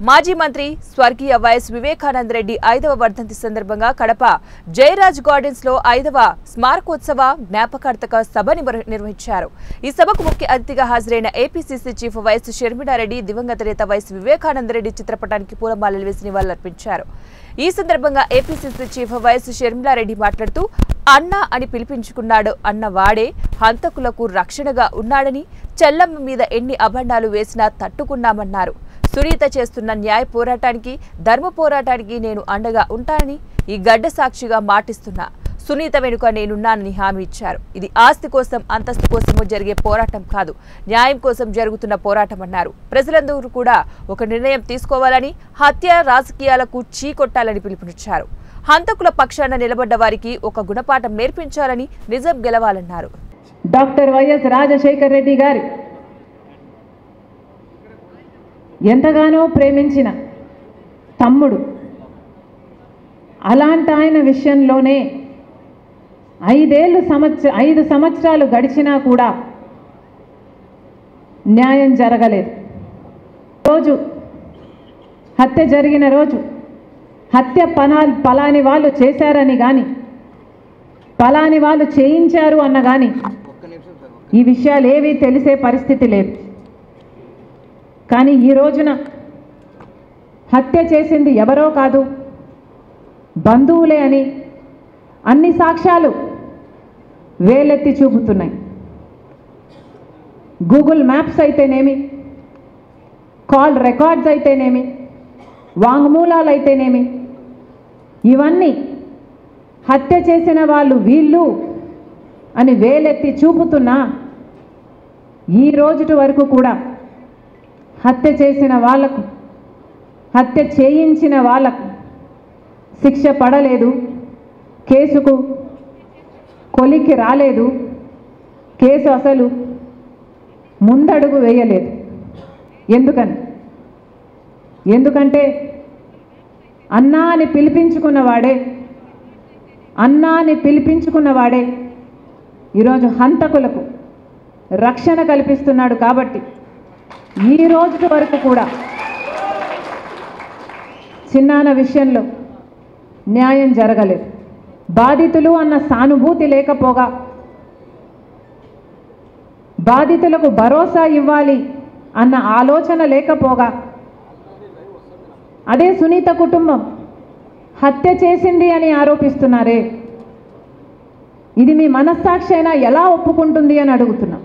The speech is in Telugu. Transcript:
మాజీ మంత్రి స్వర్గీయ వైఎస్ వివేకానంద రెడ్డి 5వ వర్ధంతి సందర్భంగా కడప జయరాజ్ గార్డెన్స్ లో 5వ స్మారకోత్సవ జ్ఞాపకార్థక సభ నిర్వహించారు। ఈ సభకు ముఖ్య అతిథిగా హాజరైన ఏపీసీసీ చీఫ్ వైఎస్ షర్మిలారెడ్డి దివంగత నేత వైఎస్ వివేకానంద రెడ్డి చిత్రపటానికి పూలమాలలు వేసి నివాళులర్పించారు। ఈ సందర్భంగా ఏపీసీసీ చీఫ్ వైఎస్ షర్మిలారెడ్డి మాట్లాడుతూ అన్న అని పిలిపించుకున్నాడు అన్న వాడే హంతకులకు రక్షణగా ఉన్నాడని చెల్లమ్మ మీద ఎన్ని అభండాలు వేసినా తట్టుకున్నామన్నారు। సునీత చేస్తున్న న్యాయ పోరాటానికి ధర్మ పోరాటానికి నేను అండగా ఉంటానని ఈ గడ్డ సాక్షిగా మాటిస్తున్నా। సునీత వెనుక నేనున్నానని హామీ ఇచ్చారు। ఇది ఆస్తి కోసం అంతస్తు కోసమో జరిగే పోరాటం కాదు, న్యాయం కోసం జరుగుతున్న పోరాటం అన్నారు। ప్రజలందరూ కూడా ఒక నిర్ణయం తీసుకోవాలని, హత్య రాజకీయాలకు చీకొట్టాలని పిలుపునిచ్చారు। హంతకుల పక్షాన నిలబడ్డ వారికి ఒక గుణపాఠం నేర్పించాలని, నిజం గెలవాలన్నారు। డాక్టర్ వైఎస్ రాజశేఖర రెడ్డి గారు ఎంతగానో ప్రేమించిన తమ్ముడు, అలాంటి ఆయన విషయంలోనే 5 సంవత్సరాలు గడిచినా కూడా న్యాయం జరగలేదు। రోజు హత్య జరిగిన రోజు హత్య పలాని వాళ్ళు చేశారని కానీ పలాని వాళ్ళు చేయించారు అన్న కానీ ఈ విషయాలు ఏవీ తెలిసే పరిస్థితి లేదు। కానీ ఈ రోజున హత్య చేసింది ఎవరో కాదు, బంధువులే అని అన్ని సాక్ష్యాలు వేలెత్తి చూపుతున్నాయి। గూగుల్ మ్యాప్స్ అయితేనేమి, కాల్ రికార్డ్స్ అయితేనేమి, వాంగ్మూలాలు అయితేనేమి, ఇవన్నీ హత్య చేసిన వాళ్ళు వీళ్ళు అని వేలెత్తి చూపుతున్నా ఈ రోజుటి వరకు కూడా హత్య చేసిన వాళ్లకు, హత్య చేయించిన వాళ్లకు శిక్ష పడలేదు, కేసుకు కొలిక్కి రాలేదు, కేసు అసలు ముందడుగు వేయలేదు। ఎందుకంటే అన్నా అని పిలిపించుకున్నవాడే ఈరోజు హంతకులకు రక్షణ కల్పిస్తున్నాడు। కాబట్టి ఈ రోజు వరకు కూడా చిన్నాన విషయంలో న్యాయం జరగలేదు। బాధితులు అన్న సానుభూతి లేకపోగా, బాధితులకు భరోసా ఇవ్వాలి అన్న ఆలోచన లేకపోగా, అదే సునీత కుటుంబం హత్య చేసింది అని ఆరోపిస్తున్నారే, ఇది మీ మనస్సాక్షి అయినా ఎలా ఒప్పుకుంటుంది అని అడుగుతున్నాం।